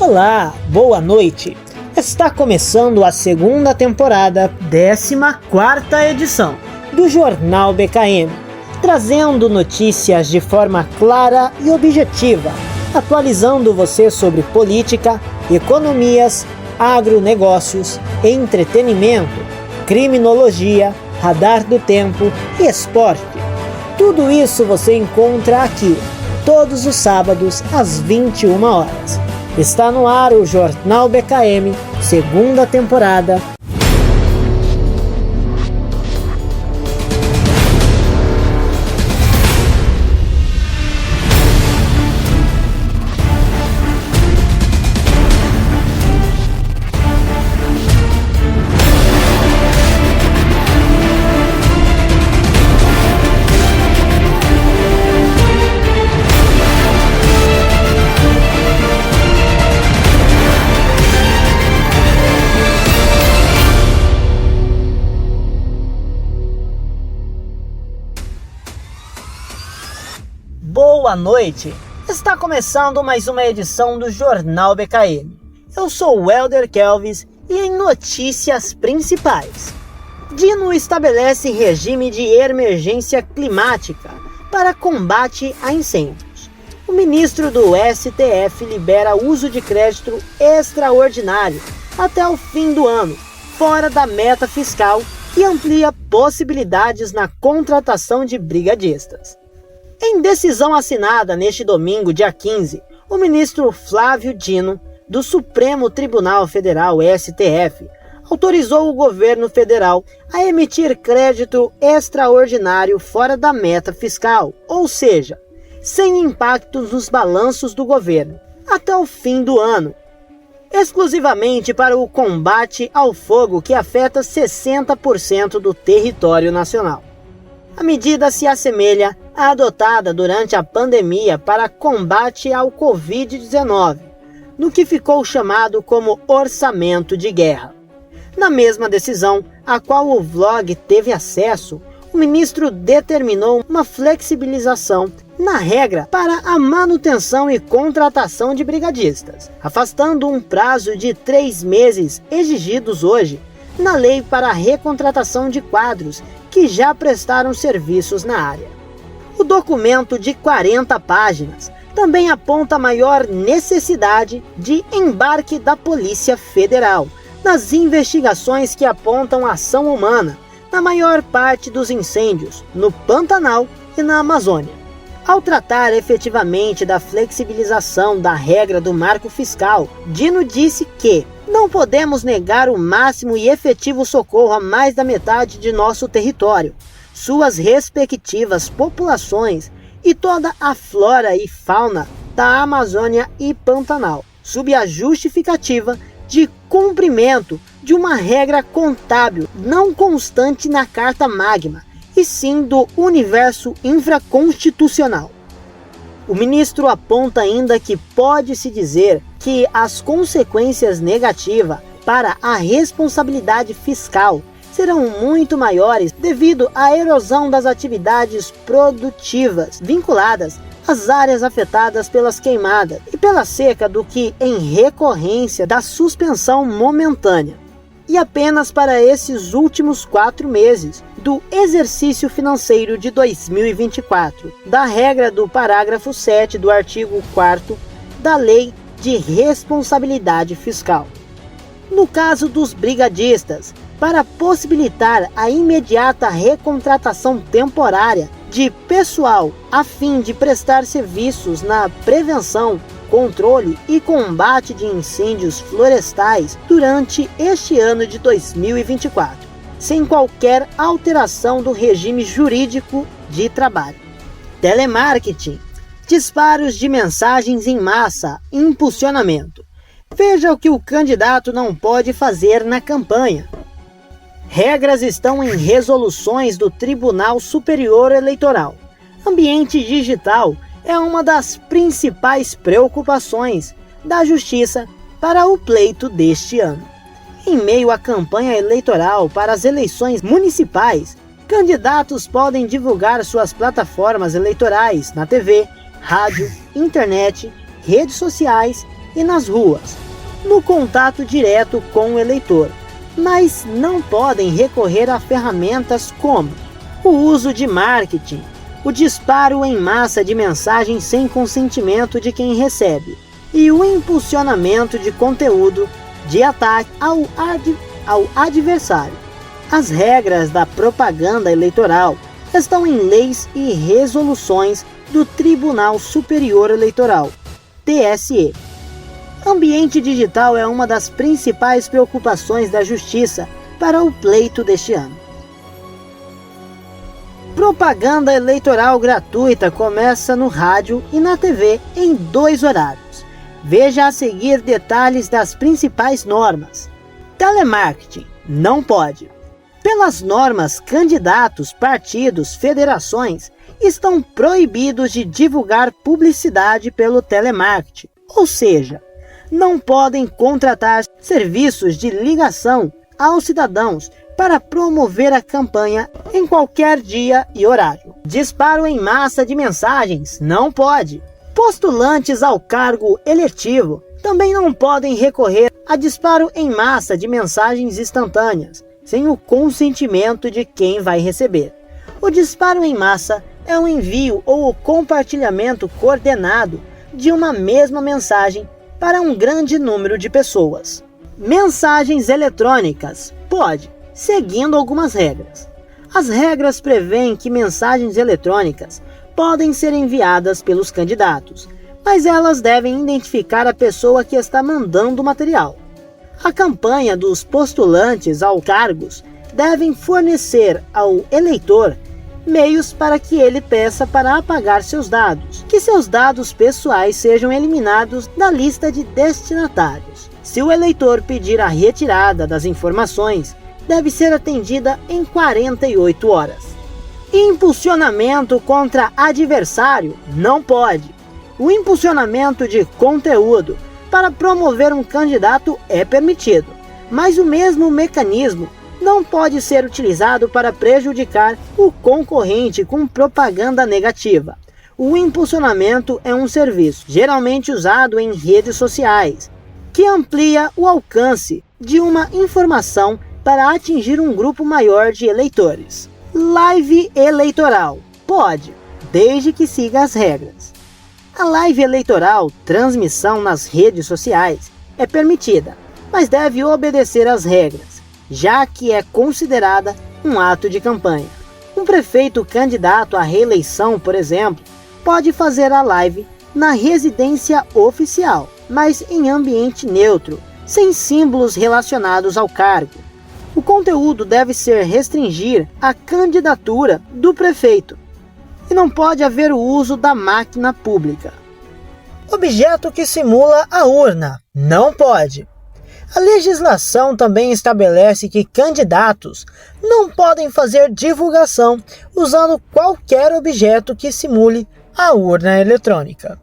Olá, boa noite. Está começando a segunda temporada, 14ª edição do Jornal BKM, trazendo notícias de forma clara e objetiva, atualizando você sobre política, economias, agronegócios, entretenimento, criminologia, radar do tempo e esporte. Tudo isso você encontra aqui, todos os sábados às 21 horas. Está no ar o Jornal BKM, segunda temporada. Boa noite! Está começando mais uma edição do Jornal BKM. Eu sou o Helder Kelvis e em notícias principais. Dino estabelece regime de emergência climática para combate a incêndios. O ministro do STF libera uso de crédito extraordinário até o fim do ano, fora da meta fiscal, e amplia possibilidades na contratação de brigadistas. Em decisão assinada neste domingo, dia 15, o ministro Flávio Dino, do Supremo Tribunal Federal, STF, autorizou o governo federal a emitir crédito extraordinário fora da meta fiscal, ou seja, sem impactos nos balanços do governo, até o fim do ano, exclusivamente para o combate ao fogo que afeta 60% do território nacional. A medida se assemelha à adotada durante a pandemia para combate ao Covid-19, no que ficou chamado como orçamento de guerra. Na mesma decisão, a qual o Vlog teve acesso, o ministro determinou uma flexibilização na regra para a manutenção e contratação de brigadistas, afastando um prazo de 3 meses exigidos hoje na lei para a recontratação de quadros que já prestaram serviços na área. O documento de 40 páginas também aponta maior necessidade de embarque da Polícia Federal nas investigações que apontam ação humana na maior parte dos incêndios no Pantanal e na Amazônia. Ao tratar efetivamente da flexibilização da regra do marco fiscal, Dino disse que não podemos negar o máximo e efetivo socorro a mais da metade de nosso território, suas respectivas populações e toda a flora e fauna da Amazônia e Pantanal, sob a justificativa de cumprimento de uma regra contábil não constante na Carta Magna, e sim do universo infraconstitucional. O ministro aponta ainda que pode-se dizer que as consequências negativas para a responsabilidade fiscal serão muito maiores devido à erosão das atividades produtivas vinculadas às áreas afetadas pelas queimadas e pela seca do que em recorrência da suspensão momentânea. E apenas para esses últimos 4 meses do exercício financeiro de 2024, da regra do parágrafo 7 do artigo 4º da Lei de Responsabilidade Fiscal. No caso dos brigadistas, para possibilitar a imediata recontratação temporária de pessoal a fim de prestar serviços na prevenção, controle e combate de incêndios florestais durante este ano de 2024, sem qualquer alteração do regime jurídico de trabalho. Telemarketing, disparos de mensagens em massa, impulsionamento. Veja o que o candidato não pode fazer na campanha. Regras estão em resoluções do Tribunal Superior Eleitoral. Ambiente digital é uma das principais preocupações da Justiça para o pleito deste ano. Em meio à campanha eleitoral para as eleições municipais, candidatos podem divulgar suas plataformas eleitorais na TV, rádio, internet, redes sociais e nas ruas, no contato direto com o eleitor, mas não podem recorrer a ferramentas como o uso de marketing, o disparo em massa de mensagens sem consentimento de quem recebe e o impulsionamento de conteúdo de ataque ao adversário. As regras da propaganda eleitoral estão em leis e resoluções do Tribunal Superior Eleitoral, TSE. Ambiente digital é uma das principais preocupações da Justiça para o pleito deste ano. Propaganda eleitoral gratuita começa no rádio e na TV em 2 horários. Veja a seguir detalhes das principais normas. Telemarketing não pode. Pelas normas, candidatos, partidos, federações estão proibidos de divulgar publicidade pelo telemarketing, ou seja, não podem contratar serviços de ligação aos cidadãos para promover a campanha em qualquer dia e horário. Disparo em massa de mensagens não pode. Postulantes ao cargo eletivo também não podem recorrer a disparo em massa de mensagens instantâneas, sem o consentimento de quem vai receber. O disparo em massa é o envio ou o compartilhamento coordenado de uma mesma mensagem para um grande número de pessoas. Mensagens eletrônicas pode, seguindo algumas regras. As regras prevêem que mensagens eletrônicas podem ser enviadas pelos candidatos, mas elas devem identificar a pessoa que está mandando o material. A campanha dos postulantes aos cargos devem fornecer ao eleitor meios para que ele peça para apagar seus dados, que seus dados pessoais sejam eliminados da lista de destinatários. Se o eleitor pedir a retirada das informações, deve ser atendida em 48 horas. Impulsionamento contra adversário não pode. O impulsionamento de conteúdo para promover um candidato é permitido, mas o mesmo mecanismo não pode ser utilizado para prejudicar o concorrente com propaganda negativa. O impulsionamento é um serviço geralmente usado em redes sociais, que amplia o alcance de uma informação para atingir um grupo maior de eleitores. Live eleitoral pode, desde que siga as regras. A live eleitoral, transmissão nas redes sociais, é permitida, mas deve obedecer às regras, já que é considerada um ato de campanha. Um prefeito candidato à reeleição, por exemplo, pode fazer a live na residência oficial, mas em ambiente neutro, sem símbolos relacionados ao cargo. O conteúdo deve ser restringir a candidatura do prefeito e não pode haver o uso da máquina pública. Objeto que simula a urna não pode. A legislação também estabelece que candidatos não podem fazer divulgação usando qualquer objeto que simule a urna eletrônica.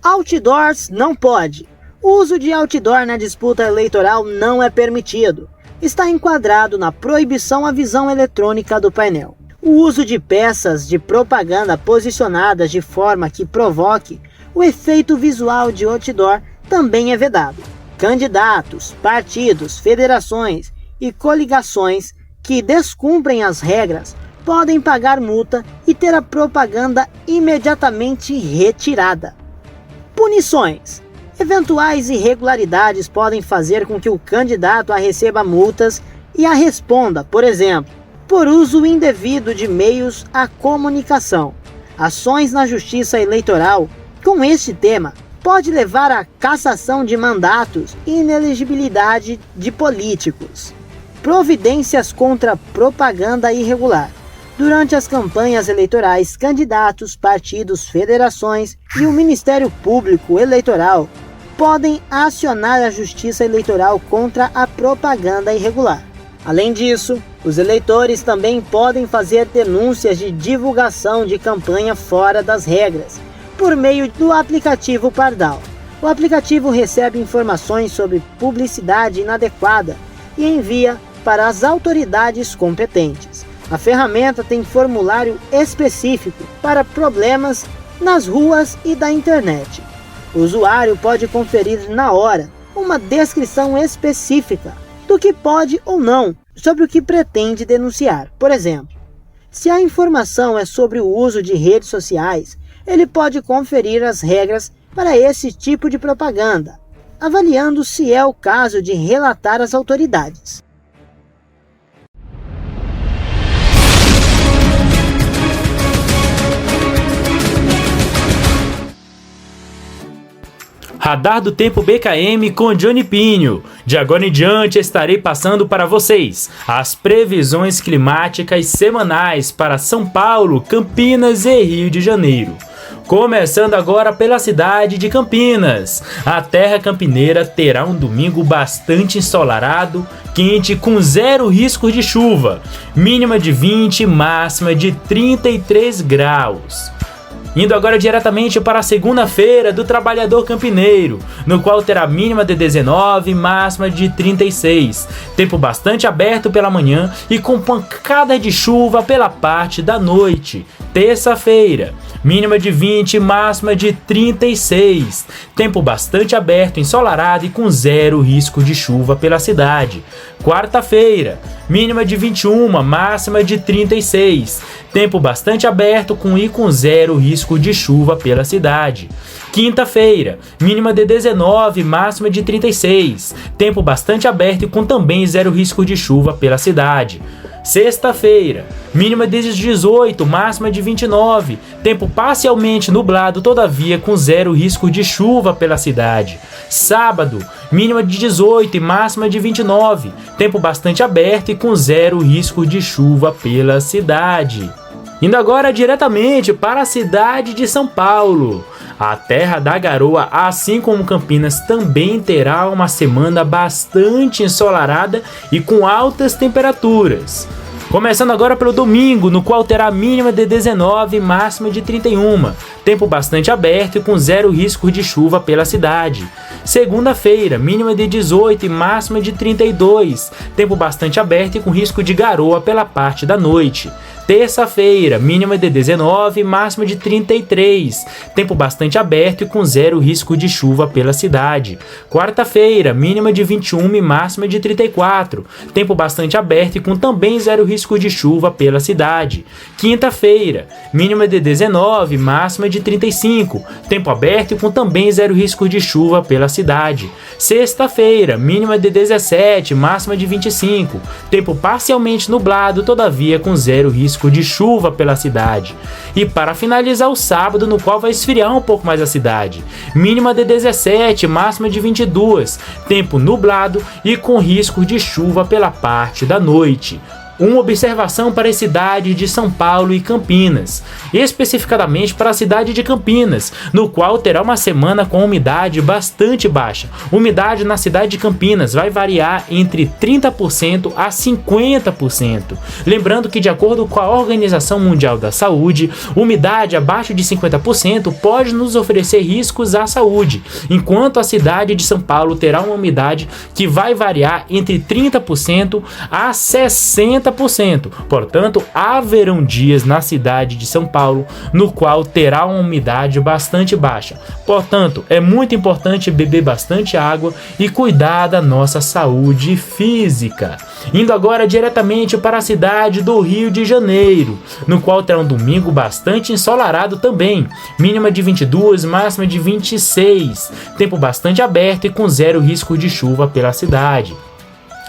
Outdoors não pode. O uso de outdoor na disputa eleitoral não é permitido. Está enquadrado na proibição à visão eletrônica do painel. O uso de peças de propaganda posicionadas de forma que provoque o efeito visual de outdoor também é vedado. Candidatos, partidos, federações e coligações que descumprem as regras podem pagar multa e ter a propaganda imediatamente retirada. Punições. Eventuais irregularidades podem fazer com que o candidato receba multas e a responda, por exemplo, por uso indevido de meios à comunicação. Ações na Justiça Eleitoral com este tema pode levar à cassação de mandatos e inelegibilidade de políticos. Providências contra propaganda irregular. Durante as campanhas eleitorais, candidatos, partidos, federações e o Ministério Público Eleitoral podem acionar a Justiça Eleitoral contra a propaganda irregular. Além disso, os eleitores também podem fazer denúncias de divulgação de campanha fora das regras, por meio do aplicativo Pardal. O aplicativo recebe informações sobre publicidade inadequada e envia para as autoridades competentes. A ferramenta tem formulário específico para problemas nas ruas e da internet. O usuário pode conferir na hora uma descrição específica do que pode ou não sobre o que pretende denunciar. Por exemplo, se a informação é sobre o uso de redes sociais, ele pode conferir as regras para esse tipo de propaganda, avaliando se é o caso de relatar às autoridades. Radar do Tempo BKM com Johnny Pinho. De agora em diante estarei passando para vocês as previsões climáticas semanais para São Paulo, Campinas e Rio de Janeiro. Começando agora pela cidade de Campinas. A terra campineira terá um domingo bastante ensolarado, quente com zero risco de chuva, mínima de 20, máxima de 33 graus. Indo agora diretamente para a segunda-feira do trabalhador campineiro, no qual terá mínima de 19, máxima de 36. Tempo bastante aberto pela manhã e com pancada de chuva pela parte da noite. Terça-feira, mínima de 20, máxima de 36. Tempo bastante aberto, ensolarado e com zero risco de chuva pela cidade. Quarta-feira, mínima de 21, máxima de 36. Tempo bastante aberto com zero risco de chuva pela cidade. Quinta-feira, mínima de 19, máxima de 36. Tempo bastante aberto e com também zero risco de chuva pela cidade. Sexta-feira, mínima de 18, máxima de 29. Tempo parcialmente nublado, todavia com zero risco de chuva pela cidade. Sábado, mínima de 18 e máxima de 29. Tempo bastante aberto e com zero risco de chuva pela cidade. Indo agora diretamente para a cidade de São Paulo. A terra da garoa, assim como Campinas, também terá uma semana bastante ensolarada e com altas temperaturas. Começando agora pelo domingo, no qual terá mínima de 19 e máxima de 31. Tempo bastante aberto e com zero risco de chuva pela cidade. Segunda-feira, mínima de 18 e máxima de 32. Tempo bastante aberto e com risco de garoa pela parte da noite. Terça-feira, mínima de 19 e máxima de 33. Tempo bastante aberto e com zero risco de chuva pela cidade. Quarta-feira, mínima de 21 e máxima de 34. Tempo bastante aberto e com também zero risco de chuva pela cidade. Quinta-feira, mínima de 19, máxima de 35. Tempo aberto e com também zero risco de chuva pela cidade. Sexta-feira, mínima de 17, máxima de 25. Tempo parcialmente nublado, todavia com zero risco de chuva pela cidade. E para finalizar o sábado, no qual vai esfriar um pouco mais a cidade. Mínima de 17, máxima de 22. Tempo nublado e com risco de chuva pela parte da noite. Uma observação para a cidade de São Paulo e Campinas, especificadamente para a cidade de Campinas, no qual terá uma semana com umidade bastante baixa. Umidade na cidade de Campinas vai variar entre 30% a 50%. Lembrando que, de acordo com a Organização Mundial da Saúde, umidade abaixo de 50% pode nos oferecer riscos à saúde, enquanto a cidade de São Paulo terá uma umidade que vai variar entre 30% a 60%. Portanto, haverão dias na cidade de São Paulo no qual terá uma umidade bastante baixa. Portanto, é muito importante beber bastante água e cuidar da nossa saúde física. Indo agora diretamente para a cidade do Rio de Janeiro, no qual terá um domingo bastante ensolarado também, mínima de 22, máxima de 26, tempo bastante aberto e com zero risco de chuva pela cidade.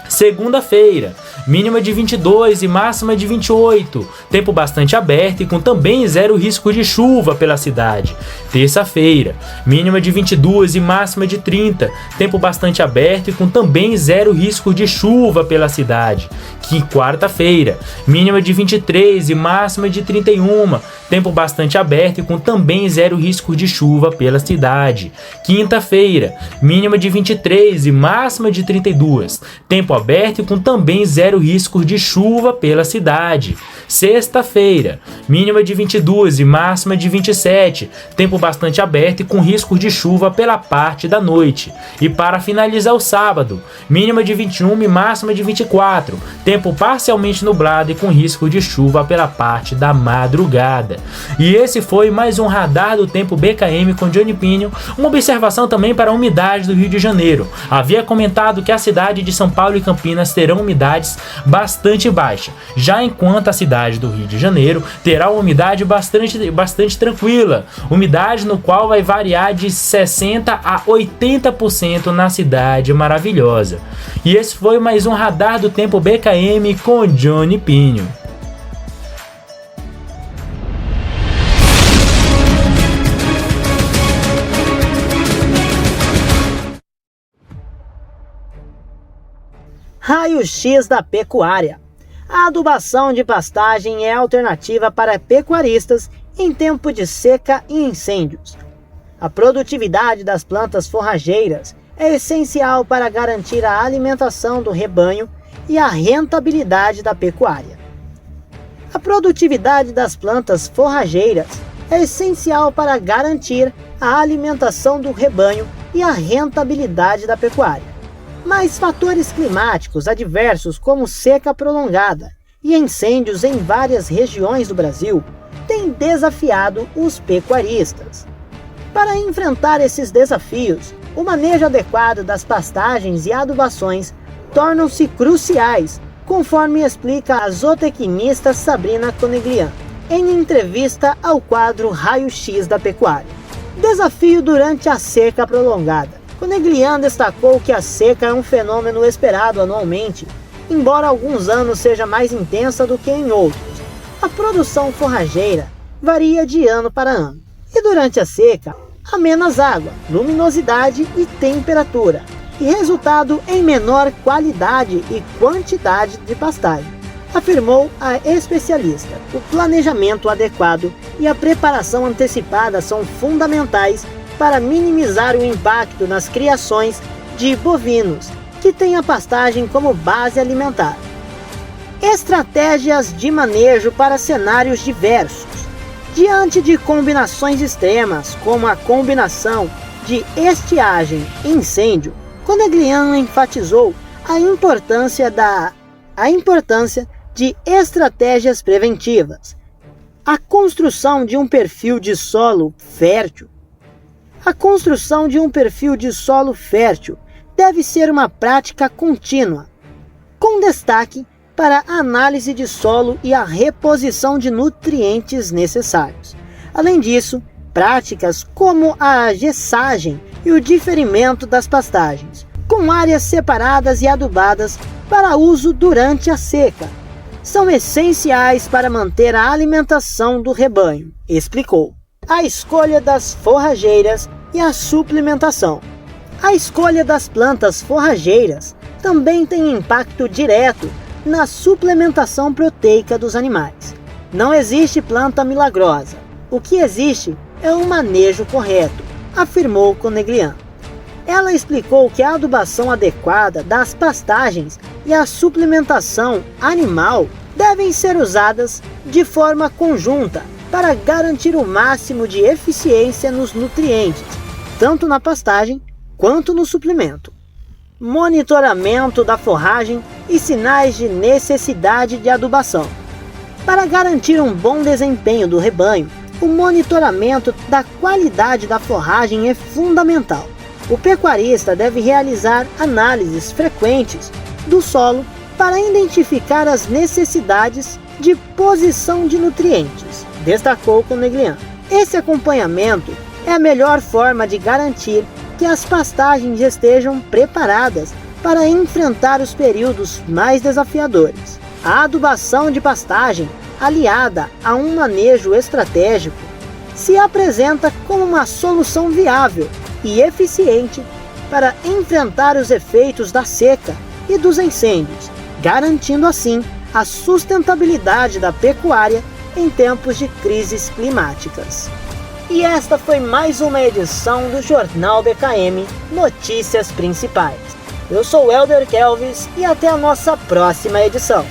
Segunda-feira, mínima de 22 e máxima de 28, tempo bastante aberto e com também zero risco de chuva pela cidade. Terça-feira, mínima de 22 e máxima de 30, tempo bastante aberto e com também zero risco de chuva pela cidade. Quarta-feira, mínima de 23 e máxima de 31, tempo bastante aberto e com também zero risco de chuva pela cidade. Quinta-feira, mínima de 23 e máxima de 32, tempo aberto e com também zero risco de chuva pela cidade. Sexta-feira, mínima de 22 e máxima de 27, tempo bastante aberto e com risco de chuva pela parte da noite. E para finalizar o sábado, mínima de 21 e máxima de 24, tempo parcialmente nublado e com risco de chuva pela parte da madrugada. E esse foi mais um Radar do Tempo BKM com Johnny Pinho, uma observação também para a umidade do Rio de Janeiro. Havia comentado que a cidade de São Paulo e Campinas terão umidades bastante baixa, já enquanto a cidade do Rio de Janeiro terá uma umidade bastante tranquila, umidade no qual vai variar de 60% a 80% na cidade maravilhosa. E esse foi mais um Radar do Tempo BKM com Johnny Pinho. Raio-X da pecuária. A adubação de pastagem é alternativa para pecuaristas em tempo de seca e incêndios. A produtividade das plantas forrageiras é essencial para garantir a alimentação do rebanho e a rentabilidade da pecuária. A produtividade das plantas forrageiras é essencial para garantir a alimentação do rebanho e a rentabilidade da pecuária. Mas fatores climáticos adversos como seca prolongada e incêndios em várias regiões do Brasil têm desafiado os pecuaristas. Para enfrentar esses desafios, o manejo adequado das pastagens e adubações tornam-se cruciais, conforme explica a zootecnista Sabrina Coneglian, em entrevista ao quadro Raio-X da Pecuária. Desafio durante a seca prolongada. Coneglian destacou que a seca é um fenômeno esperado anualmente, embora alguns anos seja mais intensa do que em outros. A produção forrageira varia de ano para ano, e durante a seca há menos água, luminosidade e temperatura, e resultado em menor qualidade e quantidade de pastagem, afirmou a especialista. O planejamento adequado e a preparação antecipada são fundamentais para minimizar o impacto nas criações de bovinos, que têm a pastagem como base alimentar. Estratégias de manejo para cenários diversos. Diante de combinações extremas, como a combinação de estiagem e incêndio, Coneglian enfatizou a importância de estratégias preventivas. A construção de um perfil de solo fértil. A construção de um perfil de solo fértil deve ser uma prática contínua, com destaque para a análise de solo e a reposição de nutrientes necessários. Além disso, práticas como a gessagem e o diferimento das pastagens, com áreas separadas e adubadas para uso durante a seca, são essenciais para manter a alimentação do rebanho, explicou. A escolha das forrageiras e a suplementação. A escolha das plantas forrageiras também tem impacto direto na suplementação proteica dos animais. Não existe planta milagrosa. O que existe é um manejo correto, afirmou Coneglian. Ela explicou que a adubação adequada das pastagens e a suplementação animal devem ser usadas de forma conjunta para garantir o máximo de eficiência nos nutrientes, tanto na pastagem quanto no suplemento. Monitoramento da forragem e sinais de necessidade de adubação. Para garantir um bom desempenho do rebanho, o monitoramento da qualidade da forragem é fundamental. O pecuarista deve realizar análises frequentes do solo para identificar as necessidades de posição de nutrientes, destacou Coneglian. Esse acompanhamento é a melhor forma de garantir que as pastagens estejam preparadas para enfrentar os períodos mais desafiadores. A adubação de pastagem, aliada a um manejo estratégico, se apresenta como uma solução viável e eficiente para enfrentar os efeitos da seca e dos incêndios, garantindo assim a sustentabilidade da pecuária em tempos de crises climáticas. E esta foi mais uma edição do Jornal BKM Notícias Principais. Eu sou o Elder Kelvis e até a nossa próxima edição.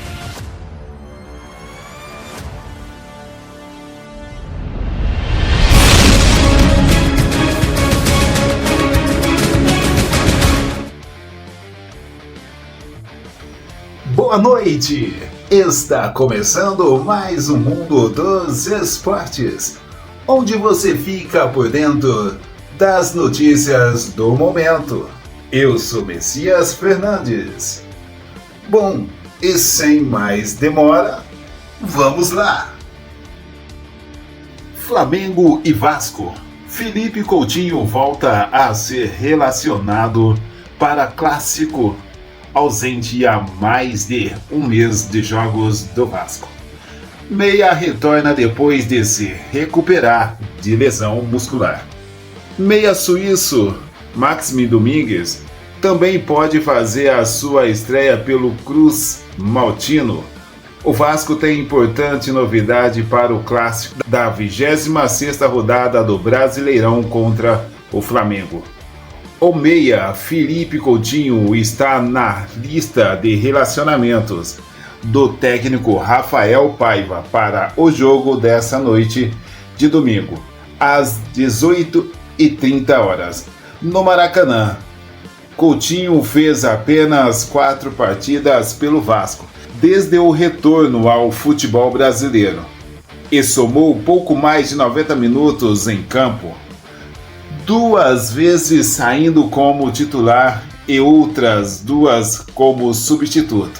Boa noite! Está começando mais um Mundo dos Esportes, onde você fica por dentro das notícias do momento. Eu sou Messias Fernandes. Bom, e sem mais demora, vamos lá! Flamengo e Vasco. Felipe Coutinho volta a ser relacionado para clássico, ausente há mais de um mês de jogos do Vasco. Meia retorna depois de se recuperar de lesão muscular. Meia suíço, Maxime Domingues, também pode fazer a sua estreia pelo Cruz Maltino. O Vasco tem importante novidade para o clássico da 26ª rodada do Brasileirão contra o Flamengo. O meia Felipe Coutinho está na lista de relacionamentos do técnico Rafael Paiva para o jogo dessa noite de domingo, às 18h30, no Maracanã. Coutinho fez apenas 4 partidas pelo Vasco desde o retorno ao futebol brasileiro e somou pouco mais de 90 minutos em campo, 2 vezes saindo como titular e outras 2 como substituto.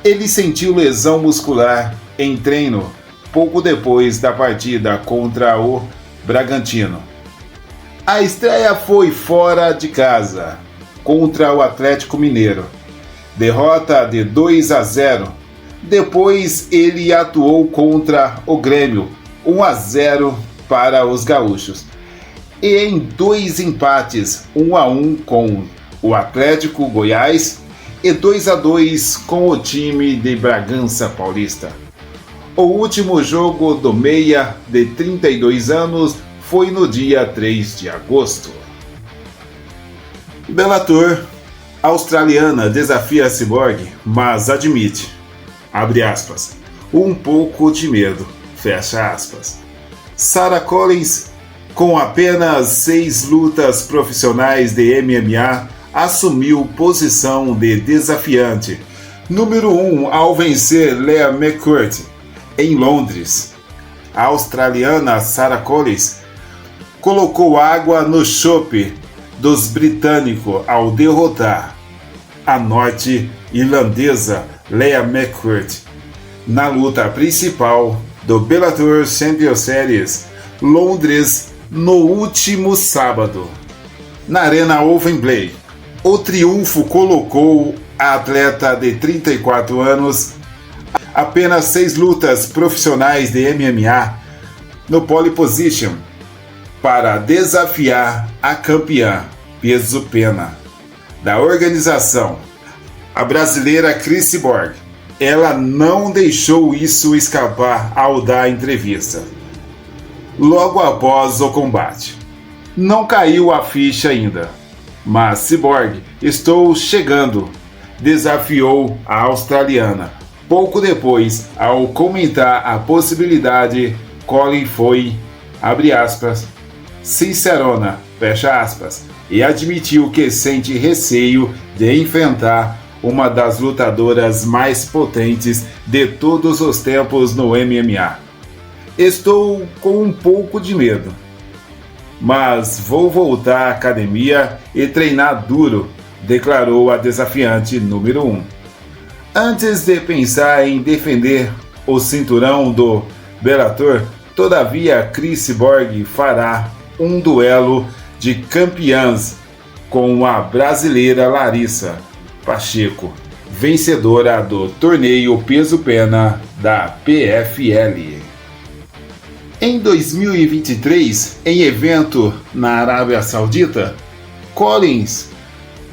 Ele sentiu lesão muscular em treino pouco depois da partida contra o Bragantino. A estreia foi fora de casa, contra o Atlético Mineiro. Derrota de 2-0. Depois ele atuou contra o Grêmio, 1-0 para os gaúchos. E em 2 empates, 1-1 com o Atlético Goiás e 2-2 com o time de Bragança Paulista. O último jogo do meia de 32 anos foi no dia 3 de agosto. Bellator australiana desafia a Cyborg, mas admite, abre aspas, um pouco de medo, fecha aspas. Sarah Collins, com apenas 6 lutas profissionais de MMA, assumiu posição de desafiante número 1 ao vencer Leah McCourt em Londres. A australiana Sarah Collins colocou água no chope dos britânicos ao derrotar a norte-irlandesa Leah McCourt na luta principal do Bellator Champions Series Londres no último sábado, na Arena Wembley. O triunfo colocou a atleta de 34 anos, apenas 6 lutas profissionais de MMA, no pole position, para desafiar a campeã peso-pena da organização, a brasileira Cris Cyborg. Ela não deixou isso escapar ao dar entrevista logo após o combate. Não caiu a ficha ainda, mas Cyborg, estou chegando, desafiou a australiana. Pouco depois, ao comentar a possibilidade, Colin foi, abre aspas, sincerona, fecha aspas, e admitiu que sente receio de enfrentar uma das lutadoras mais potentes de todos os tempos no MMA. Estou com um pouco de medo, mas vou voltar à academia e treinar duro, declarou a desafiante número 1. Antes de pensar em defender o cinturão do Bellator, todavia Cris Cyborg fará um duelo de campeãs com a brasileira Larissa Pacheco, vencedora do torneio peso-pena da PFL. Em 2023, em evento na Arábia Saudita, Collins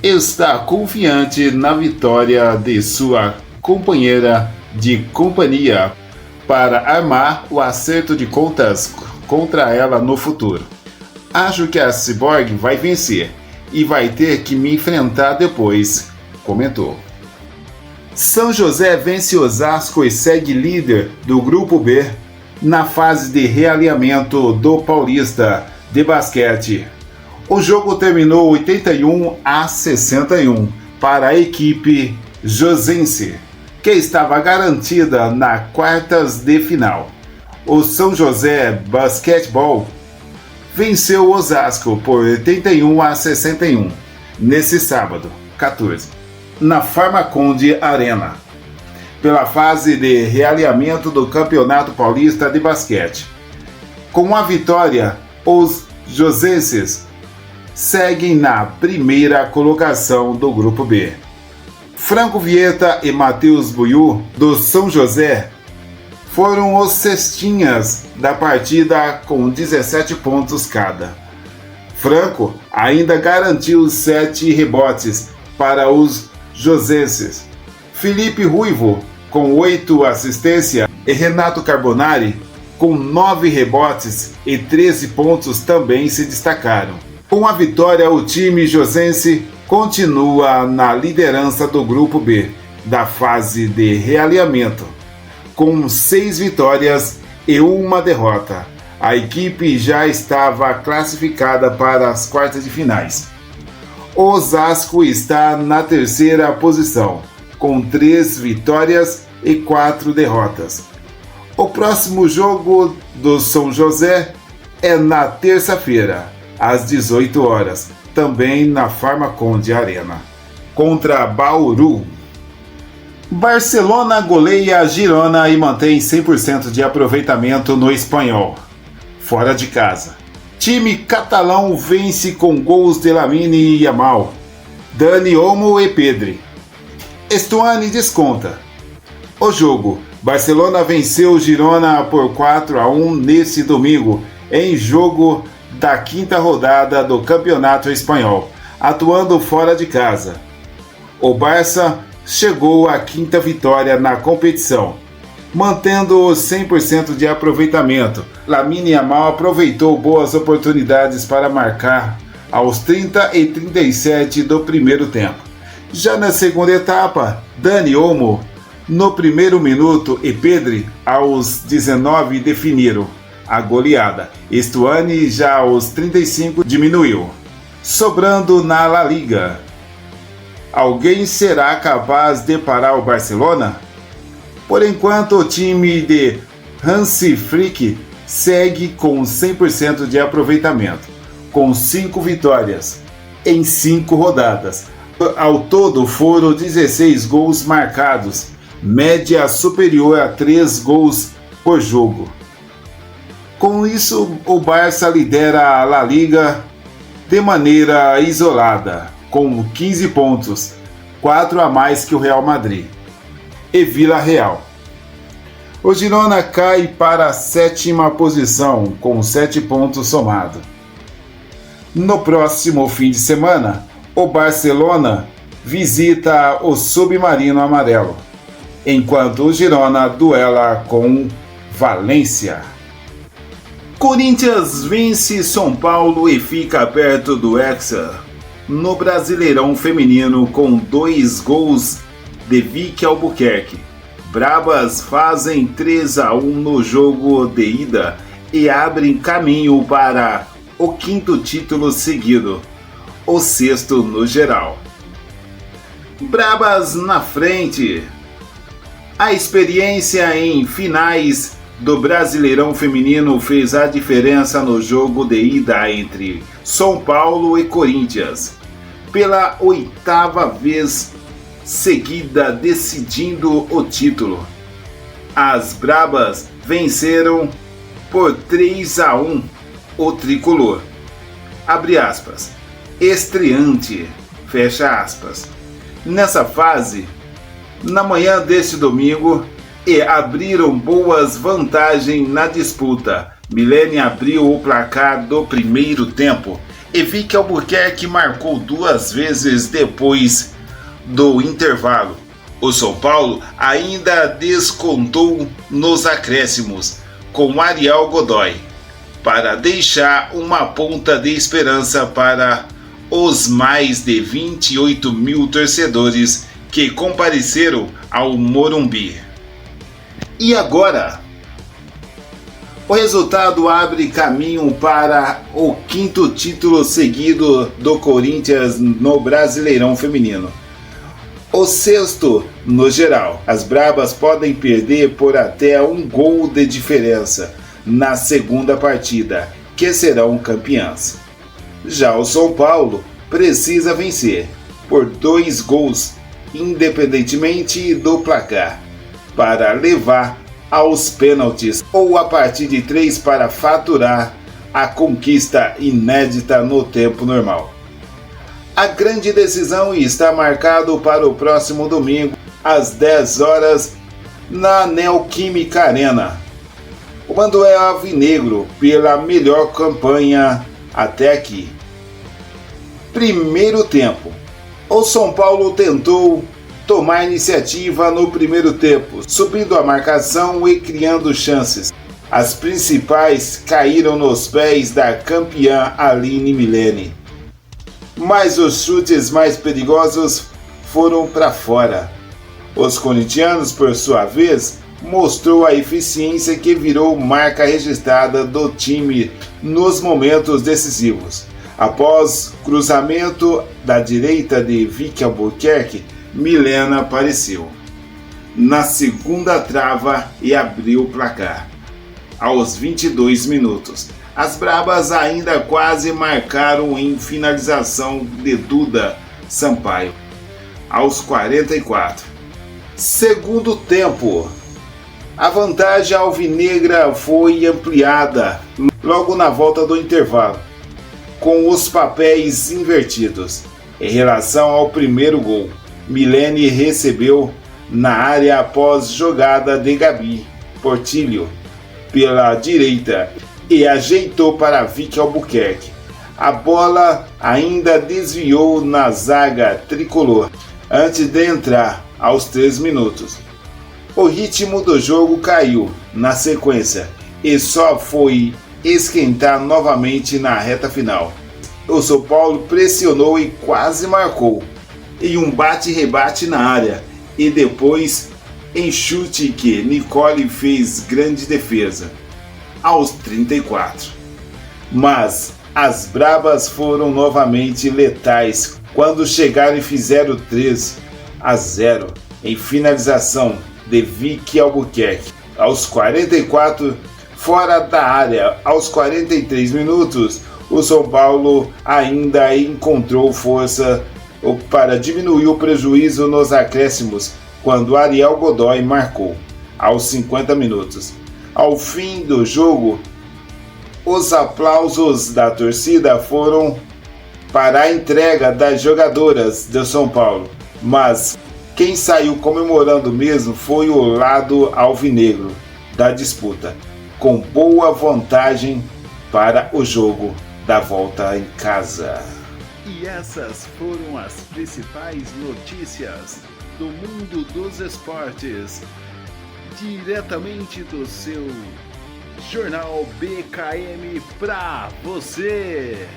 está confiante na vitória de sua companheira de companhia para armar o acerto de contas contra ela no futuro. Acho que a Cyborg vai vencer e vai ter que me enfrentar depois, comentou. São José vence Osasco e segue líder do Grupo B na fase de realinhamento do Paulista de basquete. O jogo terminou 81-61 para a equipe josense, que estava garantida na quartas de final. O São José Basquetebol venceu o Osasco por 81-61 nesse sábado, 14, na Farmaconde Arena, pela fase de realinhamento do Campeonato Paulista de Basquete. Com a vitória, os josenses seguem na primeira colocação do Grupo B. Franco Vieta e Matheus Buiú, do São José, foram os cestinhas da partida com 17 pontos cada. Franco ainda garantiu 7 rebotes para os josenses. Felipe Ruivo, com 8 assistências, e Renato Carbonari, com 9 rebotes e 13 pontos, também se destacaram. Com a vitória, o time josense continua na liderança do Grupo B da fase de realinhamento, com 6 vitórias e 1 derrota. A equipe já estava classificada para as quartas de finais. O Osasco está na terceira posição, com 3 vitórias e 4 derrotas. O próximo jogo do São José é na terça-feira, às 18 horas, também na Farmaconde Arena, contra Bauru. Barcelona goleia Girona e mantém 100% de aproveitamento no Espanhol, fora de casa. Time catalão vence com gols de Lamine Yamal, Dani Olmo e Pedri. Stuani desconta. O jogo: Barcelona venceu Girona por 4-1 nesse domingo, em jogo da quinta rodada do Campeonato Espanhol, atuando fora de casa. O Barça chegou à quinta vitória na competição, mantendo os 100% de aproveitamento. Lamine Yamal aproveitou boas oportunidades para marcar aos 30 e 37 do primeiro tempo. Já na segunda etapa, Dani Olmo no primeiro minuto e Pedri aos 19 definiram a goleada. Stuani já aos 35 diminuiu. Sobrando na La Liga, alguém será capaz de parar o Barcelona? Por enquanto, o time de Hansi Flick segue com 100% de aproveitamento, com 5 vitórias em 5 rodadas. Ao todo foram 16 gols marcados, média superior a 3 gols por jogo. Com isso, o Barça lidera a La Liga de maneira isolada, com 15 pontos, 4 a mais que o Real Madrid e Vila Real. O Girona cai para a 7ª posição, com 7 pontos somados. No próximo fim de semana, o Barcelona visita o Submarino Amarelo, enquanto o Girona duela com Valência. Corinthians vence São Paulo e fica perto do Hexa no Brasileirão Feminino com 2 gols de Vicky Albuquerque. Brabas fazem 3-1 no jogo de ida e abrem caminho para o 5º título seguido, o 6º no geral. Brabas na frente. A experiência em finais do Brasileirão Feminino fez a diferença no jogo de ida entre São Paulo e Corinthians, pela 8ª vez seguida decidindo o título. As Brabas venceram por 3-1 o tricolor. Abre aspas. Estreante. Fecha aspas. Nessa fase, na manhã deste domingo, e abriram boas vantagens na disputa. Milene abriu o placar do primeiro tempo e Vicky Albuquerque marcou 2 vezes depois do intervalo. O São Paulo ainda descontou nos acréscimos com Ariel Godoy para deixar uma ponta de esperança para os mais de 28 mil torcedores que compareceram ao Morumbi. E agora? O resultado abre caminho para o 5º título seguido do Corinthians no Brasileirão Feminino. O 6º no geral. As Brabas podem perder por até 1 gol de diferença na segunda partida, que serão campeãs. Já o São Paulo precisa vencer por 2 gols, independentemente do placar, para levar aos pênaltis ou a partir de 3 para faturar a conquista inédita no tempo normal. A grande decisão está marcado para o próximo domingo, às 10 horas, na Neoquímica Arena. O mando é alvinegro pela melhor campanha até aqui. Primeiro tempo. O São Paulo tentou tomar iniciativa no primeiro tempo, subindo a marcação e criando chances. As principais caíram nos pés da campeã Aline Milene. Mas os chutes mais perigosos foram para fora. Os corintianos, por sua vez, mostrou a eficiência que virou marca registrada do time nos momentos decisivos. Após cruzamento da direita de Vicky Albuquerque, Milena apareceu na segunda trava e abriu o placar. Aos 22 minutos, as Brabas ainda quase marcaram em finalização de Duda Sampaio. Aos 44. Segundo tempo. A vantagem alvinegra foi ampliada logo na volta do intervalo, com os papéis invertidos. Em relação ao primeiro gol, Milene recebeu na área após jogada de Gabi Portillo pela direita e ajeitou para Vicky Albuquerque. A bola ainda desviou na zaga tricolor antes de entrar aos 3 minutos. O ritmo do jogo caiu na sequência e só foi esquentar novamente na reta final. O São Paulo pressionou e quase marcou, em um bate-rebate na área, e depois em chute que Nicole fez grande defesa, aos 34. Mas as Brabas foram novamente letais quando chegaram e fizeram 3-0 em finalização de Vicky Albuquerque. Aos 44, fora da área, aos 43 minutos, o São Paulo ainda encontrou força para diminuir o prejuízo nos acréscimos quando Ariel Godoy marcou, aos 50 minutos. Ao fim do jogo, os aplausos da torcida foram para a entrega das jogadoras do São Paulo, mas quem saiu comemorando mesmo foi o lado alvinegro da disputa, com boa vantagem para o jogo da volta em casa. E essas foram as principais notícias do mundo dos esportes, diretamente do seu Jornal BKM pra você.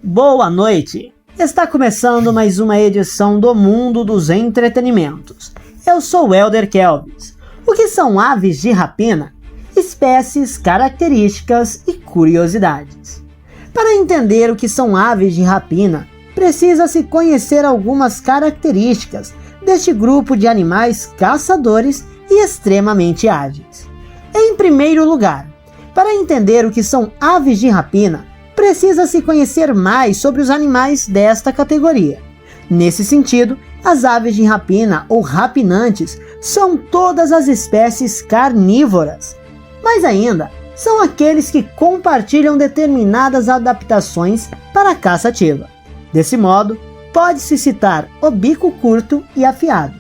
Boa noite! Está começando mais uma edição do Mundo dos Entretenimentos. Eu sou o Elder Kelvis. O que são aves de rapina? Espécies, características e curiosidades. Para entender o que são aves de rapina, precisa-se conhecer algumas características deste grupo de animais caçadores e extremamente ágeis. Em primeiro lugar, para entender o que são aves de rapina, precisa-se conhecer mais sobre os animais desta categoria. Nesse sentido, as aves de rapina ou rapinantes são todas as espécies carnívoras. Mais ainda, são aqueles que compartilham determinadas adaptações para a caça ativa. Desse modo, pode-se citar o bico curto e afiado,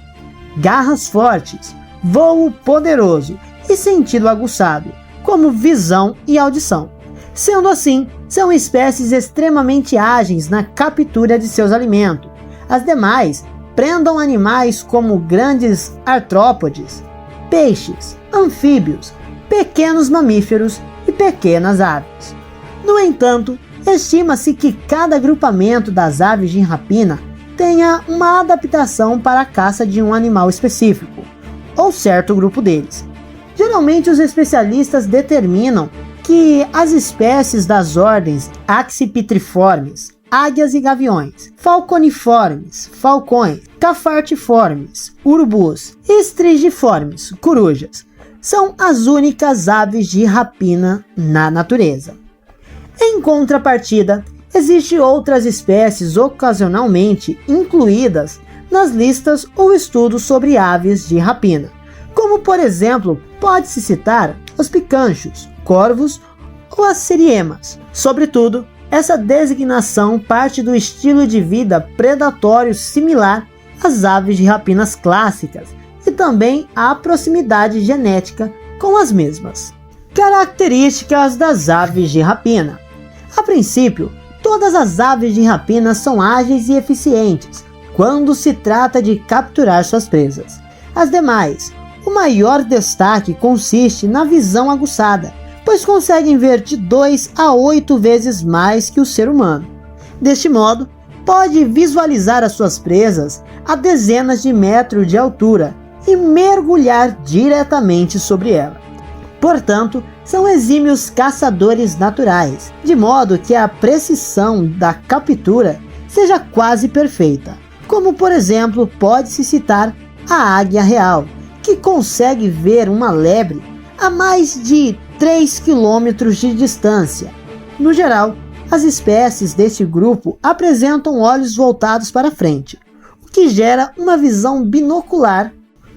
garras fortes, voo poderoso e sentido aguçado, como visão e audição. Sendo assim, são espécies extremamente ágeis na captura de seus alimentos. As demais prendam animais como grandes artrópodes, peixes, anfíbios, pequenos mamíferos e pequenas aves. No entanto, estima-se que cada agrupamento das aves de rapina tenha uma adaptação para a caça de um animal específico, ou certo grupo deles. Geralmente os especialistas determinam que as espécies das ordens Accipitriformes, águias e gaviões, falconiformes, falcões, cafartiformes, urubus e estrigiformes, corujas, são as únicas aves de rapina na natureza. Em contrapartida, existem outras espécies ocasionalmente incluídas nas listas ou estudos sobre aves de rapina, como por exemplo, pode-se citar os picanchos, corvos ou as seriemas. Sobretudo, essa designação parte do estilo de vida predatório similar às aves de rapinas clássicas e também à proximidade genética com as mesmas. Características das aves de rapina. A princípio, todas as aves de rapina são ágeis e eficientes quando se trata de capturar suas presas. As demais, o maior destaque consiste na visão aguçada, pois conseguem ver de 2 a 8 vezes mais que o ser humano. Deste modo, pode visualizar as suas presas a dezenas de metros de altura e mergulhar diretamente sobre ela. Portanto, são exímios caçadores naturais, de modo que a precisão da captura seja quase perfeita, como por exemplo pode-se citar a águia real, que consegue ver uma lebre a mais de 3 km de distância. No geral, as espécies deste grupo apresentam olhos voltados para frente, o que gera uma visão binocular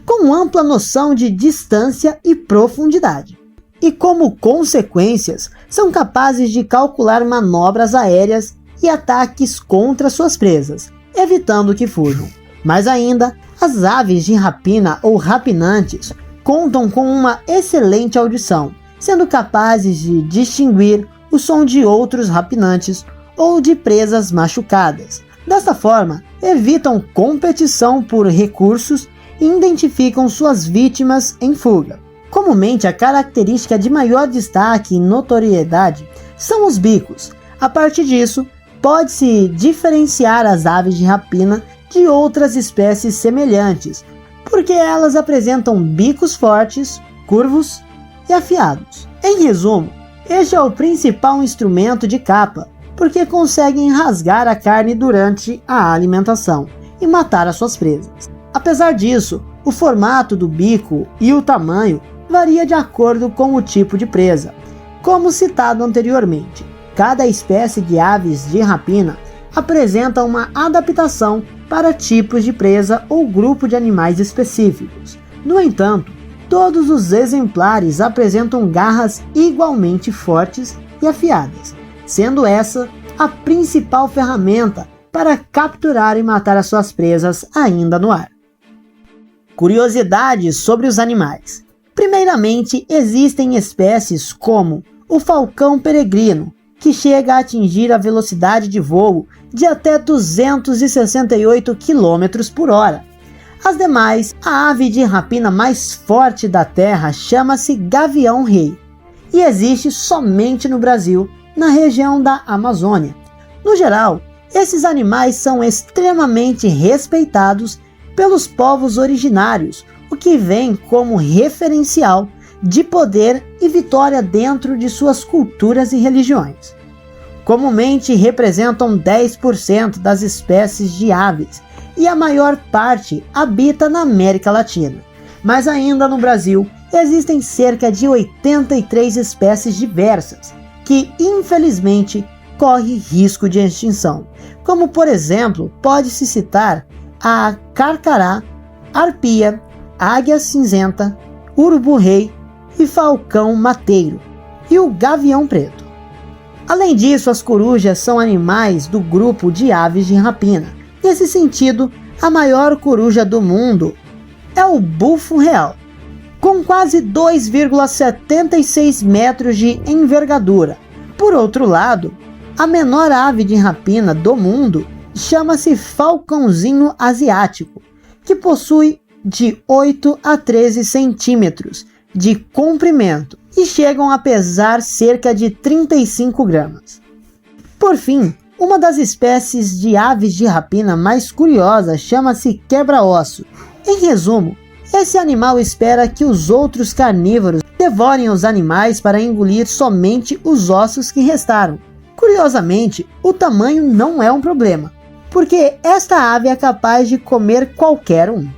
com ampla noção de distância e profundidade. E como consequências, são capazes de calcular manobras aéreas e ataques contra suas presas, evitando que fujam. Mais ainda, as aves de rapina ou rapinantes contam com uma excelente audição, sendo capazes de distinguir o som de outros rapinantes ou de presas machucadas. Desta forma, evitam competição por recursos e identificam suas vítimas em fuga. Comumente, a característica de maior destaque e notoriedade são os bicos. A partir disso, pode-se diferenciar as aves de rapina de outras espécies semelhantes, porque elas apresentam bicos fortes, curvos e afiados. Em resumo, este é o principal instrumento de caça, porque conseguem rasgar a carne durante a alimentação e matar as suas presas. Apesar disso, o formato do bico e o tamanho varia de acordo com o tipo de presa. Como citado anteriormente, cada espécie de aves de rapina apresenta uma adaptação para tipos de presa ou grupo de animais específicos. No entanto, todos os exemplares apresentam garras igualmente fortes e afiadas, sendo essa a principal ferramenta para capturar e matar as suas presas ainda no ar. Curiosidades sobre os animais. Primeiramente, existem espécies como o falcão peregrino, que chega a atingir a velocidade de voo de até 268 km por hora. As demais, a ave de rapina mais forte da Terra chama-se gavião-rei e existe somente no Brasil, na região da Amazônia. No geral, esses animais são extremamente respeitados pelos povos originários, o que vem como referencial de poder e vitória dentro de suas culturas e religiões. Comumente representam 10% das espécies de aves e a maior parte habita na América Latina. Mas ainda no Brasil existem cerca de 83 espécies diversas que infelizmente correm risco de extinção, como por exemplo pode-se citar a carcará, arpia, águia cinzenta, urubu-rei e falcão mateiro, e o gavião preto. Além disso, as corujas são animais do grupo de aves de rapina. Nesse sentido, a maior coruja do mundo é o bufo real, com quase 2,76 metros de envergadura. Por outro lado, a menor ave de rapina do mundo chama-se falcãozinho asiático, que possui de 8 a 13 centímetros de comprimento e chegam a pesar cerca de 35 gramas. Por fim, uma das espécies de aves de rapina mais curiosas chama-se quebra-osso. Em resumo, esse animal espera que os outros carnívoros devorem os animais para engolir somente os ossos que restaram. Curiosamente, o tamanho não é um problema, porque esta ave é capaz de comer qualquer um.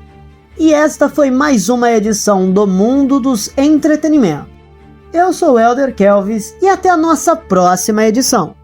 E esta foi mais uma edição do Mundo dos Entretenimentos. Eu sou o Elder Kelvis e até a nossa próxima edição.